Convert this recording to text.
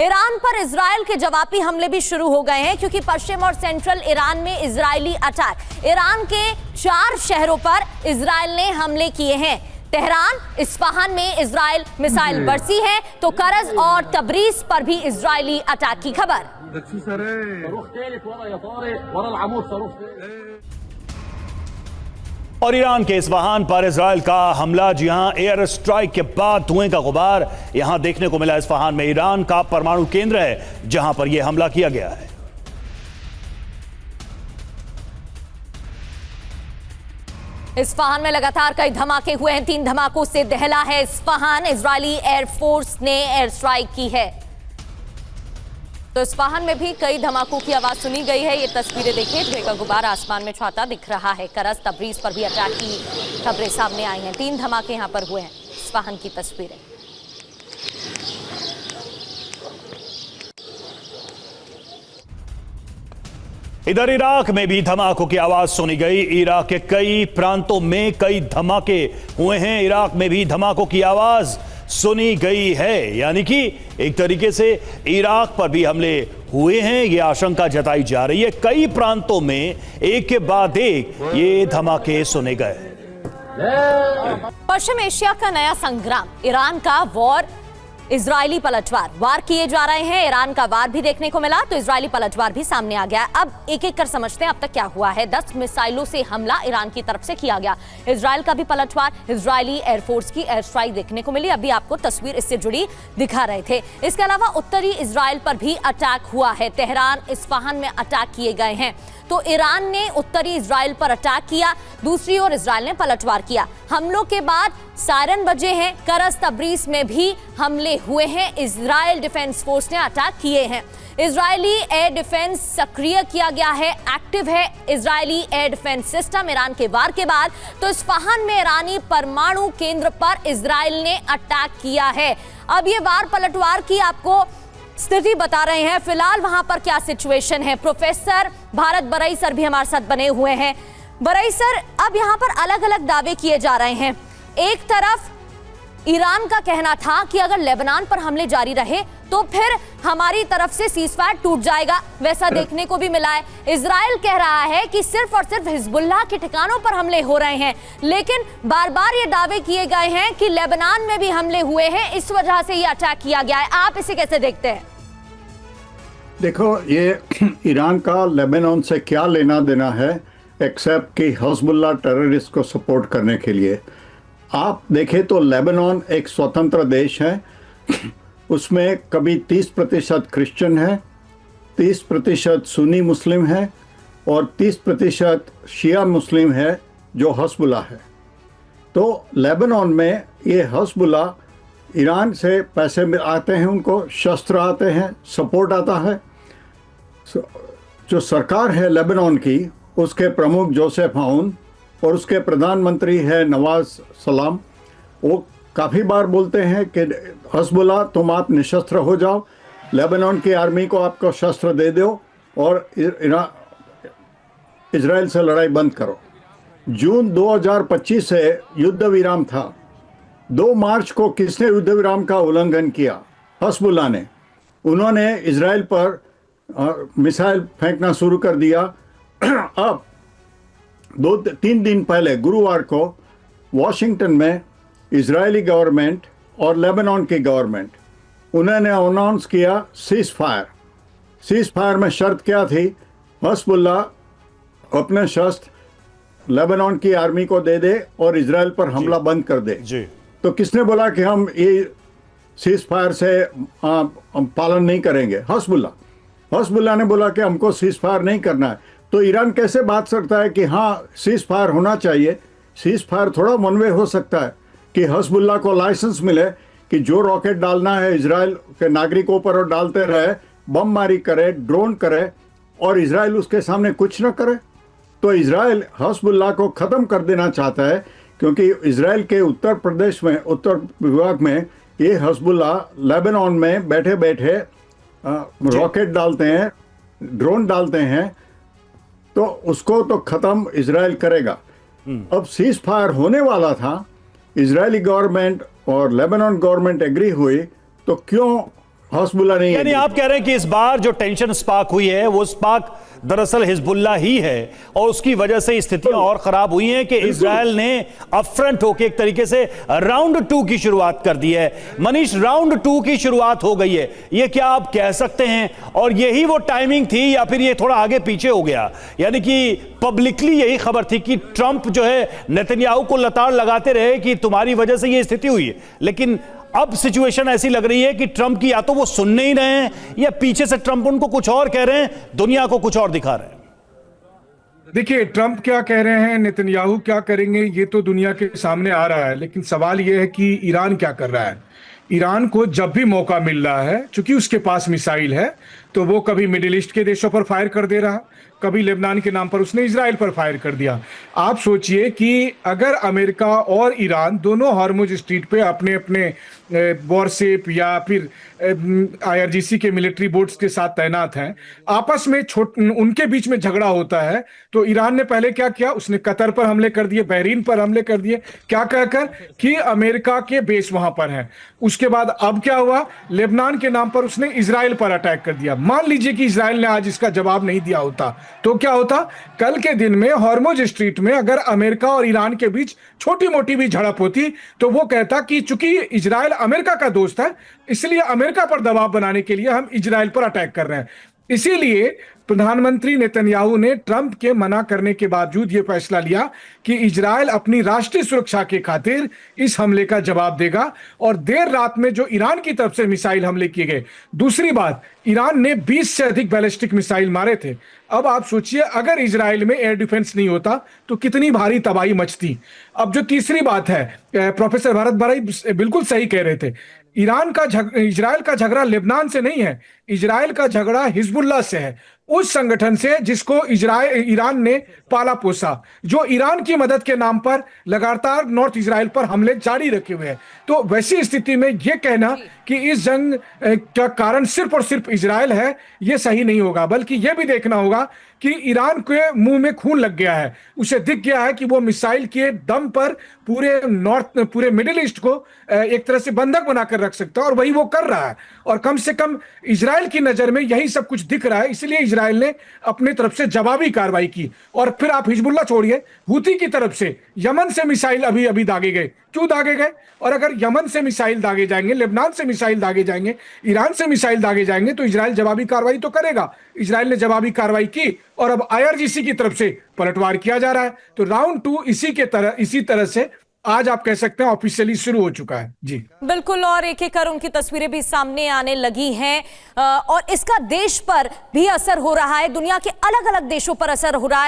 Iran पर Israel के जवाबी हमले भी शुरू हो गए हैं क्योंकि पश्चिम और सेंट्रल ईरान में इजरायली अटैक। ईरान के 4 शहरों पर इजराइल ने हमले किए हैं। तेहरान, इस्फहान में इजराइल मिसाइल बरसी है, तो करज और तबरीज पर भी इजरायली अटैक की खबर। और ईरान के इस्फहान पर इजराइल का हमला, जी हां, एयर स्ट्राइक के बाद धुएं का गुबार यहां देखने को मिला। इस्फहान में ईरान का परमाणु केंद्र है जहां पर यह हमला किया गया है। इस्फहान में लगातार कई धमाके हुए हैं। 3 धमाकों से दहला है इस्फहान। इजरायली एयरफोर्स ने एयर स्ट्राइक की है, तो इस्फहान में भी कई धमाकों की आवाज सुनी गई है। ये तस्वीरें देखिए, धुएं का गुबार आसमान में छाता दिख रहा है। करज, तबरीज पर भी अटैक की खबरें सामने आई हैं। 3 धमाके यहां पर हुए हैं। इस्फहान की तस्वीरें। इधर इराक में भी धमाकों की आवाज सुनी गई। इराक के कई प्रांतों में कई धमाके हुए हैं। इराक में भी धमाकों की आवाज सुनी गई है, यानी कि एक तरीके से इराक पर भी हमले हुए हैं, ये आशंका जताई जा रही है। कई प्रांतों में एक के बाद एक ये धमाके सुने गए। पश्चिम एशिया का नया संग्राम, ईरान का वॉर, इजरायली पलटवार। वार किए जा रहे हैं, ईरान का वार भी देखने को मिला, तो इजरायली पलटवार भी सामने आ गया। अब एक एक कर समझते हैं अब तक क्या हुआ है। 10 मिसाइलों से हमला ईरान की तरफ से किया गया। इजराइल का भी पलटवार, इजरायली एयरफोर्स की एयर स्ट्राइक देखने को मिली। अभी आपको तस्वीर इससे जुड़ी दिखा रहे थे। इसके अलावा उत्तरी इजराइल पर भी अटैक हुआ है। तेहरान, इस्फहान में अटैक किए गए हैं। तो ईरान ने उत्तरी इजराइल पर अटैक किया, दूसरी ओर इजराइल ने पलटवार किया। हमलों के बाद सायरन बजे हैं। करज, तबरीज में भी हमले हुए हैं। इजराइल डिफेंस फोर्स ने अटैक किए हैं। इजरायली एयर डिफेंस सक्रिय किया गया है, एक्टिव है Israeli air defence system Iran के वार के बाद। तो इस्फहान में ईरानी परमाणु केंद्र पर इजराइल ने अटैक किया है। अब ये वार पलटवार की आपको स्थिति बता रहे हैं। फिलहाल वहां पर क्या सिचुएशन है। प्रोफेसर भारत बरई सर भी हमारे साथ बने हुए हैं। बरई सर, अब यहां पर अलग अलग दावे किए जा रहे हैं। एक तरफ ईरान का कहना था कि अगर लेबनान पर हमले जारी रहे तो फिर हमारी तरफ से सीजफायर टूट जाएगा, वैसा देखने को भी मिला है। इजराइल कह रहा है कि सिर्फ और सिर्फ हिजबुल्लाह के ठिकानों पर हमले हो रहे हैं, लेकिन बार बार ये दावे किए गए हैं कि लेबनान में भी हमले हुए हैं, इस वजह से ये अटैक किया गया है। आप इसे कैसे देखते हैं? देखो, ये ईरान का लेबनान से क्या लेना देना है एक्सेप्ट कि हिजबुल्लाह टेररिस्ट को सपोर्ट करने के लिए। आप देखें तो लेबनान एक स्वतंत्र देश है। उसमें कभी 30% क्रिश्चियन है, 30% सुन्नी मुस्लिम है और 30% शिया मुस्लिम है जो हिजबुल्लाह है। तो लेबनान में ये हिजबुल्लाह ईरान से पैसे आते हैं, उनको शस्त्र आते हैं, सपोर्ट आता है। जो सरकार है लेबनान की, उसके प्रमुख जोसेफ आउन और उसके प्रधानमंत्री है नवाज सलाम, वो काफ़ी बार बोलते हैं कि हिजबुल्लाह तुम आप निशस्त्र हो जाओ, लेबनान की आर्मी को आपको शस्त्र दे दो और इजराइल से लड़ाई बंद करो। जून 2025 से युद्ध विराम था। 2 मार्च को किसने युद्ध विराम का उल्लंघन किया? हिजबुल्लाह ने। उन्होंने इजराइल पर मिसाइल फेंकना शुरू कर दिया। अब 2-3 दिन पहले गुरुवार को वॉशिंगटन में इजरायली गवर्नमेंट और लेबनान की गवर्नमेंट, उन्होंने अनाउंस किया सीज फायर। सीज फायर में शर्त क्या थी? हिजबुल्लाह अपने शस्त्र लेबनान की आर्मी को दे दे और इजराइल पर हमला बंद कर दे। जी। तो किसने बोला कि हम ये सीज फायर से हम पालन नहीं करेंगे? हिजबुल्लाह ने बोला कि हमको सीज फायर नहीं करना है। तो ईरान कैसे बात करता है कि हाँ सीज फायर होना चाहिए? सीज फायर थोड़ा वन वे हो सकता है कि हिजबुल्लाह को लाइसेंस मिले कि जो रॉकेट डालना है इजराइल के नागरिकों पर और डालते रहे, बमबारी करे, ड्रोन करे और इजराइल उसके सामने कुछ न करे। तो इजराइल हिजबुल्लाह को ख़त्म कर देना चाहता है, क्योंकि इजराइल के उत्तर प्रदेश में, उत्तर विभाग में ये हिजबुल्लाह लेबनान में बैठे बैठे रॉकेट डालते हैं, ड्रोन डालते हैं, तो उसको तो ख़त्म इजराइल करेगा। अब सीज फायर होने वाला था, इजरायली गवर्नमेंट और लेबनान गवर्नमेंट एग्री हुई, तो क्यों हिजबुल्लाह नहीं यानी है। आप कह रहे हैं कि इस बार जो टेंशन स्पार्क हुई है वो स्पार्क दरअसल हिजबुल्लाह ही है और उसकी वजह से स्थितियां और खराब हुई हैं कि इजराइल ने अपफ्रंट होकर एक तरीके से राउंड 2 की शुरुआत कर दी है। मनीष, राउंड 2 की शुरुआत हो गई है, ये क्या आप कह सकते हैं? और यही वो टाइमिंग थी या फिर ये थोड़ा आगे पीछे हो गया? यानी कि पब्लिकली यही खबर थी कि ट्रंप जो है नेतन्याहू को लताड़ लगाते रहे कि तुम्हारी वजह से ये स्थिति हुई है, लेकिन अब सिचुएशन ऐसी लग रही है कि ट्रंप की या तो वो सुनने ही रहे हैं या पीछे से ट्रंप उनको कुछ और कह रहे हैं, दुनिया को कुछ और दिखा रहे हैं। देखिए, ट्रंप क्या कह रहे हैं, नेतन्याहू क्या करेंगे, ये तो दुनिया के सामने आ रहा है, लेकिन सवाल ये है कि ईरान क्या कर रहा है। ईरान को जब भी मौका मिल रहा है, चूंकि उसके पास मिसाइल है, तो वो कभी मिडिल ईस्ट के देशों पर फायर कर दे रहा, कभी लेबनान के नाम पर उसने इजराइल पर फायर कर दिया। आप सोचिए कि अगर अमेरिका और ईरान दोनों हॉर्मुज स्ट्रीट पे अपने अपने वॉरशिप या फिर IRGC के मिलिट्री बोट्स के साथ तैनात हैं, आपस में उनके बीच में झगड़ा होता है, तो ईरान ने पहले क्या किया, उसने कतर पर हमले कर दिए, बहरीन पर हमले कर दिए, क्या कहकर कि अमेरिका के बेस वहां पर हैं। उसके बाद अब क्या हुआ, लेबनान के नाम पर उसने इजराइल पर अटैक कर दिया। मान लीजिए कि इजराइल ने आज इसका जवाब नहीं दिया होता तो क्या होता, कल के दिन में हॉर्मुज स्ट्रीट में अगर अमेरिका और ईरान के बीच छोटी मोटी भी झड़प होती तो वो कहता कि चूंकि इजराइल अमेरिका का दोस्त है, इसलिए अमेरिका पर दबाव बनाने के लिए हम इजराइल पर अटैक कर रहे हैं। इसीलिए प्रधानमंत्री नेतन्याहू ने ट्रंप के मना करने के बावजूद यह फैसला लिया कि इजराइल अपनी राष्ट्रीय सुरक्षा के खातिर इस हमले का जवाब देगा, और देर रात में जो ईरान की तरफ से मिसाइल हमले किए गए। दूसरी बात, ईरान ने 20 से अधिक बैलिस्टिक मिसाइल मारे थे। अब आप सोचिए, अगर इजराइल में एयर डिफेंस नहीं होता तो कितनी भारी तबाही मचती। अब जो तीसरी बात है, प्रोफेसर भारत भाई बिल्कुल सही कह रहे थे, इजराइल का झगड़ा लेबनान से नहीं है, इजराइल का झगड़ा हिजबुल्लाह से है, उस संगठन से जिसको ईरान ने पाला पोसा, जो ईरान की मदद के नाम पर लगातार नॉर्थ इजराइल पर हमले जारी रखे हुए हैं। तो वैसी स्थिति में यह कहना कि इस जंग का कारण सिर्फ और सिर्फ इजराइल है, यह सही नहीं होगा, बल्कि यह भी देखना होगा कि ईरान के मुंह में खून लग गया है, उसे दिख गया है कि वो मिसाइल के दम पर पूरे मिडिल ईस्ट को एक तरह से बंधक बनाकर रख सकता है, और वही वो कर रहा है। और कम से कम इजराइल की नजर में यही सब कुछ दिख रहा है, इसलिए इजराइल ने अपनी तरफ से जवाबी कार्रवाई की। और फिर आप हिजबुल्लाह छोड़िए, हुती की तरफ से यमन से मिसाइल अभी दागे गए। क्यों दागे गए? और अगर यमन से मिसाइल दागे जाएंगे, लेबनान से मिसाइल दागे जाएंगे, ईरान से मिसाइल दागे जाएंगे, तो इजराइल जवाबी कार्रवाई तो करेगा। इजराइल ने जवाबी कार्रवाई की और अब IRGC की तरफ से पलटवार किया जा रहा है। तो राउंड 2 इसी तरह से आज आप कह सकते हैं ऑफिशियली शुरू हो चुका है। जी बिल्कुल, और एक एक कर उनकी तस्वीरें भी सामने आने लगी हैं और इसका देश पर भी असर हो रहा है, दुनिया के अलग अलग देशों पर असर हो रहा है।